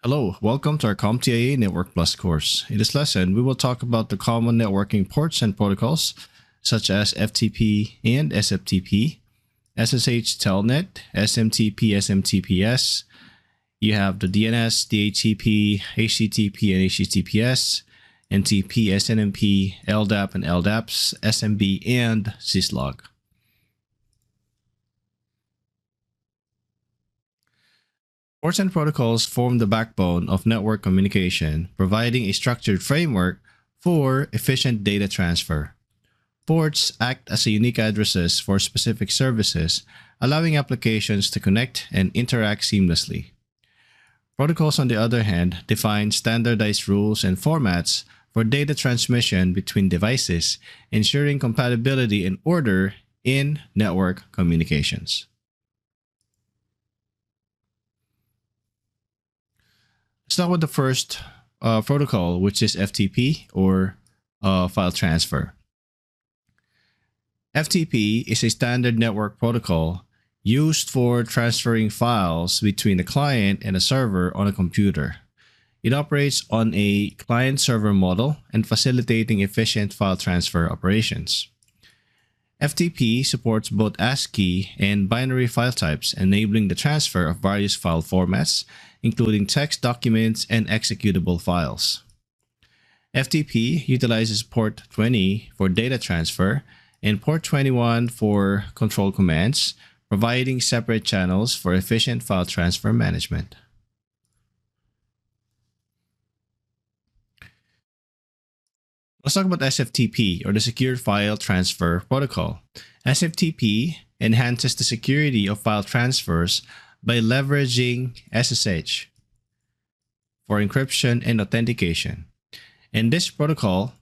Hello, welcome to our CompTIA Network Plus course. In this lesson, we will talk about the common networking ports and protocols such as FTP and SFTP, SSH Telnet, SMTP, SMTPS. You have the DNS, DHCP, HTTP and HTTPS, NTP, SNMP, LDAP and LDAPs, SMB, and syslog. Ports and protocols form the backbone of network communication, providing a structured framework for efficient data transfer. Ports act as unique addresses for specific services, allowing applications to connect and interact seamlessly. Protocols, on the other hand, define standardized rules and formats for data transmission between devices, ensuring compatibility and order in network communications. Let's start with the first protocol, which is FTP, or file transfer. FTP is a standard network protocol used for transferring files between a client and a server on a computer. It operates on a client-server model and facilitating efficient file transfer operations. FTP supports both ASCII and binary file types, enabling the transfer of various file formats, including text documents and executable files. FTP utilizes port 20 for data transfer and port 21 for control commands, providing separate channels for efficient file transfer management. Let's talk about SFTP, or the Secure File Transfer Protocol. SFTP enhances the security of file transfers by leveraging SSH for encryption and authentication. And this protocol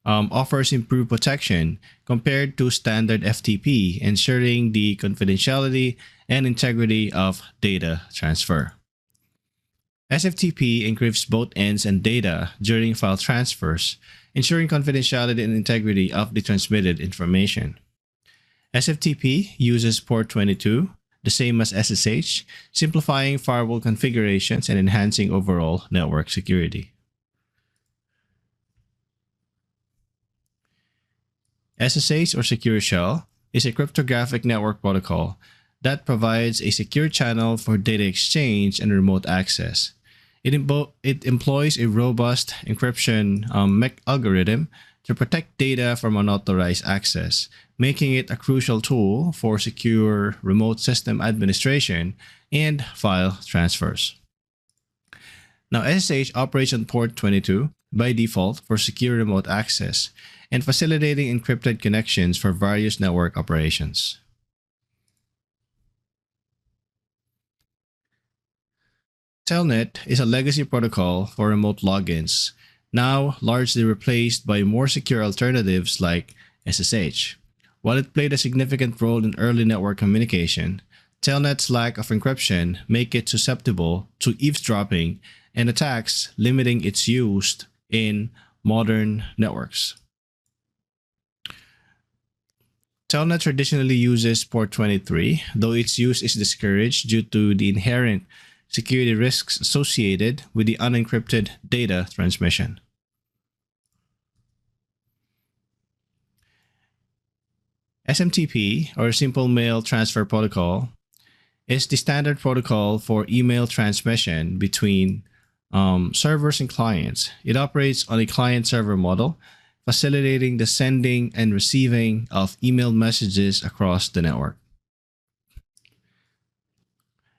offers improved protection compared to standard FTP, ensuring the confidentiality and integrity of data transfer. SFTP encrypts both ends and data during file transfers, ensuring confidentiality and integrity of the transmitted information. SFTP uses port 22, the same as SSH, simplifying firewall configurations and enhancing overall network security. SSH, or Secure Shell, is a cryptographic network protocol that provides a secure channel for data exchange and remote access. It employs a robust encryption algorithm to protect data from unauthorized access, making it a crucial tool for secure remote system administration and file transfers. Now, SSH operates on port 22 by default for secure remote access and facilitating encrypted connections for various network operations. Telnet is a legacy protocol for remote logins, now largely replaced by more secure alternatives like SSH. While it played a significant role in early network communication, Telnet's lack of encryption make it susceptible to eavesdropping and attacks, limiting its use in modern networks. Telnet traditionally uses port 23, though its use is discouraged due to the inherent security risks associated with the unencrypted data transmission. SMTP, or Simple Mail Transfer Protocol, is the standard protocol for email transmission between servers and clients. It operates on a client-server model, facilitating the sending and receiving of email messages across the network.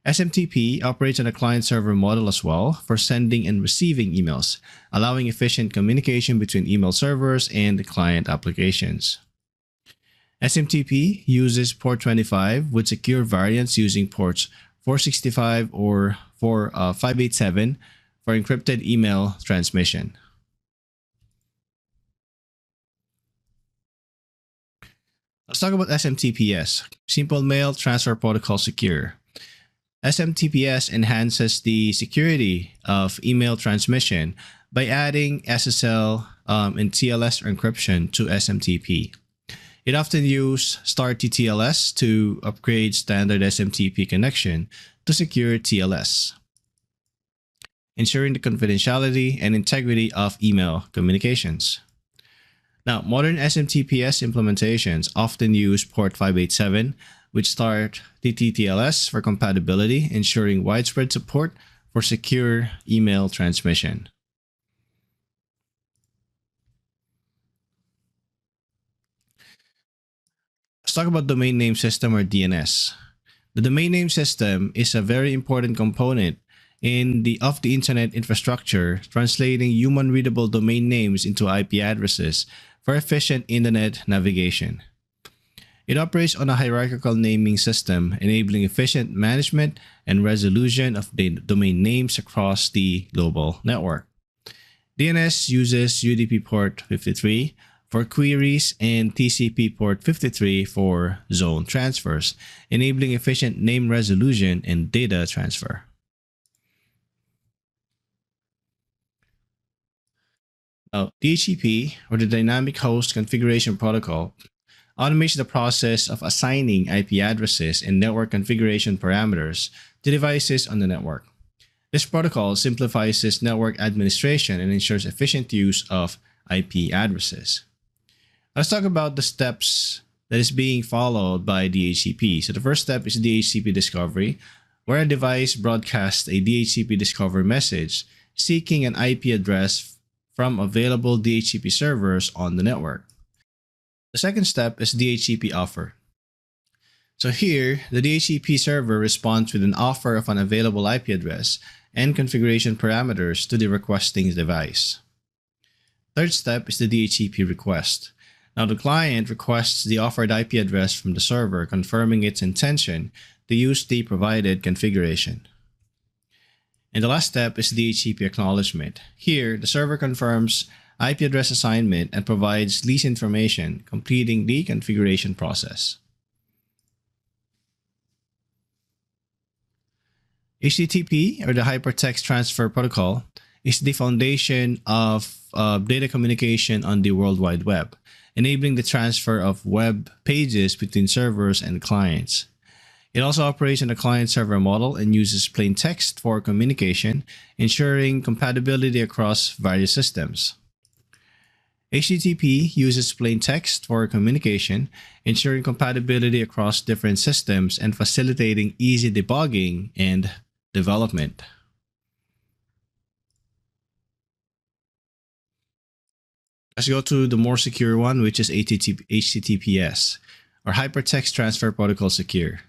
SMTP operates on a client-server model as well for sending and receiving emails, allowing efficient communication between email servers and the client applications. SMTP uses port 25 with secure variants using ports 465 or 587 for encrypted email transmission. Let's talk about SMTPS, Simple Mail Transfer Protocol Secure. SMTPS enhances the security of email transmission by adding SSL and TLS encryption to SMTP. It often uses STAR-TTLS to upgrade standard SMTP connection to secure TLS. ensuring the confidentiality and integrity of email communications. Now, modern SMTPS implementations often use port 587, which start TTLS for compatibility, ensuring widespread support for secure email transmission. Let's talk about domain name system, or DNS. The domain name system is a very important component of the internet infrastructure, translating human readable domain names into IP addresses for efficient internet navigation. It operates on a hierarchical naming system, enabling efficient management and resolution of the domain names across the global network. DNS uses UDP port 53 for queries and TCP port 53 for zone transfers, enabling efficient name resolution and data transfer. Now, DHCP, or the Dynamic Host Configuration Protocol, automates the process of assigning IP addresses and network configuration parameters to devices on the network. This protocol simplifies network administration and ensures efficient use of IP addresses. Let's talk about the steps that is being followed by DHCP. So the first step is DHCP discovery, where a device broadcasts a DHCP discover message seeking an IP address from available DHCP servers on the network. The second step is DHCP offer. So here, the DHCP server responds with an offer of an available IP address and configuration parameters to the requesting device. Third step is the DHCP request. Now, the client requests the offered IP address from the server, confirming its intention to use the provided configuration. And the last step is DHCP acknowledgement. Here, the server confirms IP address assignment and provides lease information, completing the configuration process. HTTP, or the Hypertext Transfer Protocol, is the foundation of data communication on the World Wide Web, enabling the transfer of web pages between servers and clients. It also operates on a client-server model and uses plain text for communication, ensuring compatibility across various systems. HTTP uses plain text for communication, ensuring compatibility across different systems and facilitating easy debugging and development. Let's go to the more secure one, which is HTTPS, or Hypertext Transfer Protocol Secure.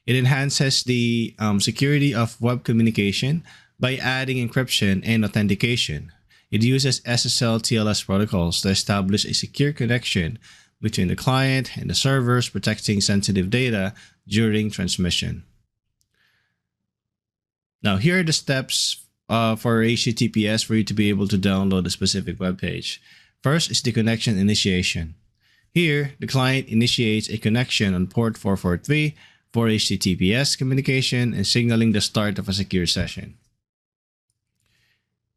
It enhances the security of web communication by adding encryption and authentication. It uses SSL TLS protocols to establish a secure connection between the client and the servers, protecting sensitive data during transmission. Now, here are the steps for HTTPS for you to be able to download a specific web page. First is the connection initiation. Here, the client initiates a connection on port 443 for HTTPS communication and signaling the start of a secure session.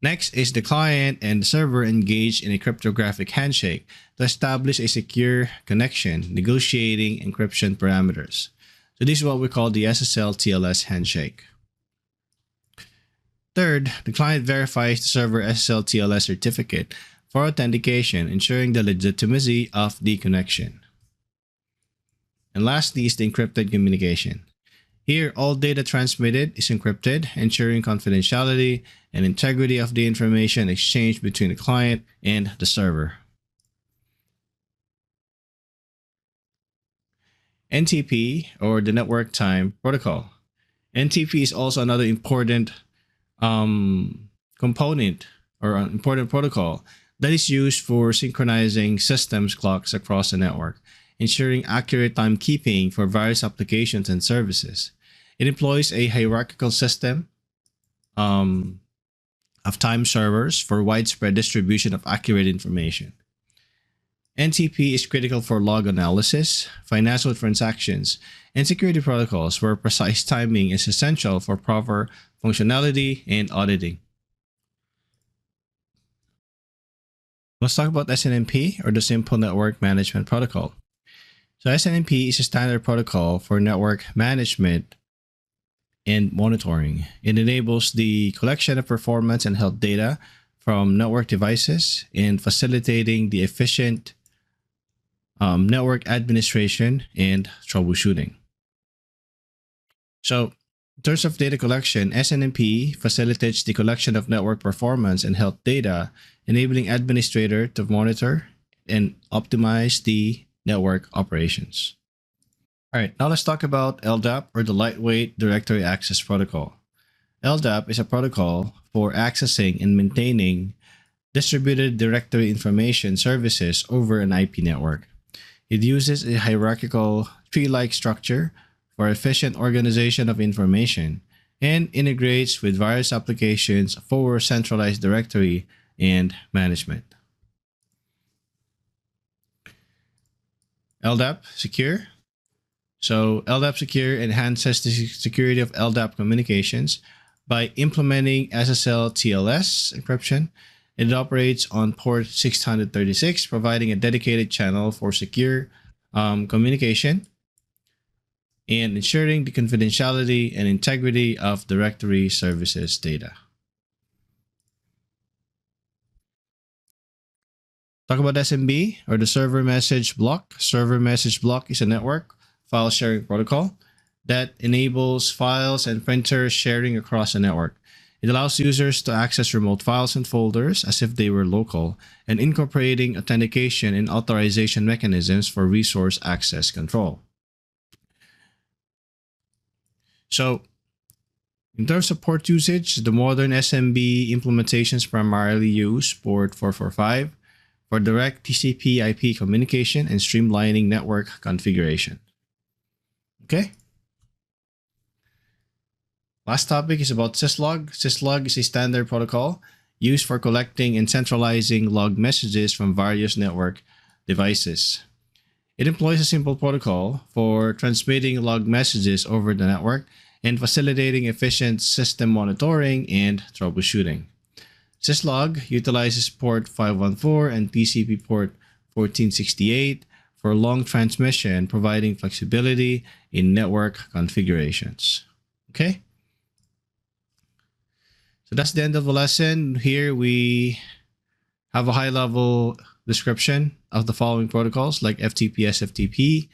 Next is the client and the server engage in a cryptographic handshake to establish a secure connection, negotiating encryption parameters. So this is what we call the SSL TLS handshake. Third, the client verifies the server SSL TLS certificate for authentication, ensuring the legitimacy of the connection. And lastly is the encrypted communication. Here, all data transmitted is encrypted, ensuring confidentiality and integrity of the information exchanged between the client and the server. NTP, or the Network Time Protocol. NTP is also another important component or an important protocol that is used for synchronizing systems clocks across the network, ensuring accurate timekeeping for various applications and services. It employs a hierarchical system of time servers for widespread distribution of accurate information. NTP is critical for log analysis, financial transactions, and security protocols where precise timing is essential for proper functionality and auditing. Let's talk about SNMP, or the Simple Network Management Protocol. So SNMP is a standard protocol for network management and monitoring. It enables the collection of performance and health data from network devices and facilitating the efficient network administration and troubleshooting. So, in terms of data collection, SNMP facilitates the collection of network performance and health data, enabling administrator to monitor and optimize the network operations. All right, now let's talk about LDAP, or the Lightweight Directory Access Protocol. LDAP is a protocol for accessing and maintaining distributed directory information services over an IP network. It uses a hierarchical tree-like structure for efficient organization of information and integrates with various applications for centralized directory and management. LDAP Secure. So LDAP Secure enhances the security of LDAP communications by implementing SSL TLS encryption. It operates on port 636, providing a dedicated channel for secure communication and ensuring the confidentiality and integrity of directory services data. Talk about SMB, or the Server Message Block. Server Message Block is a network file sharing protocol that enables files and printers sharing across a network. It allows users to access remote files and folders as if they were local, and incorporating authentication and authorization mechanisms for resource access control. So, in terms of port usage, the modern SMB implementations primarily use port 445 for direct TCP/IP communication and streamlining network configuration. Okay. Last topic is about syslog. Syslog is a standard protocol used for collecting and centralizing log messages from various network devices. It employs a simple protocol for transmitting log messages over the network and facilitating efficient system monitoring and troubleshooting. Syslog utilizes port 514 and TCP port 1468 for long transmission, providing flexibility in network configurations. Okay? So that's the end of the lesson. Here we have a high-level description of the following protocols, like FTP, SFTP.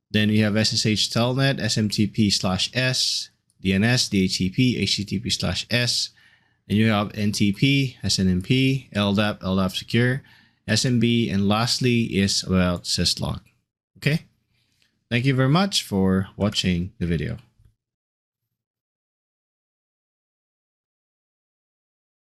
Then we have SSH telnet, SMTP/S, DNS, DHCP, HTTP/S. And you have NTP, SNMP, LDAP, LDAP Secure, SMB, and lastly is about syslog. Okay? Thank you very much for watching the video.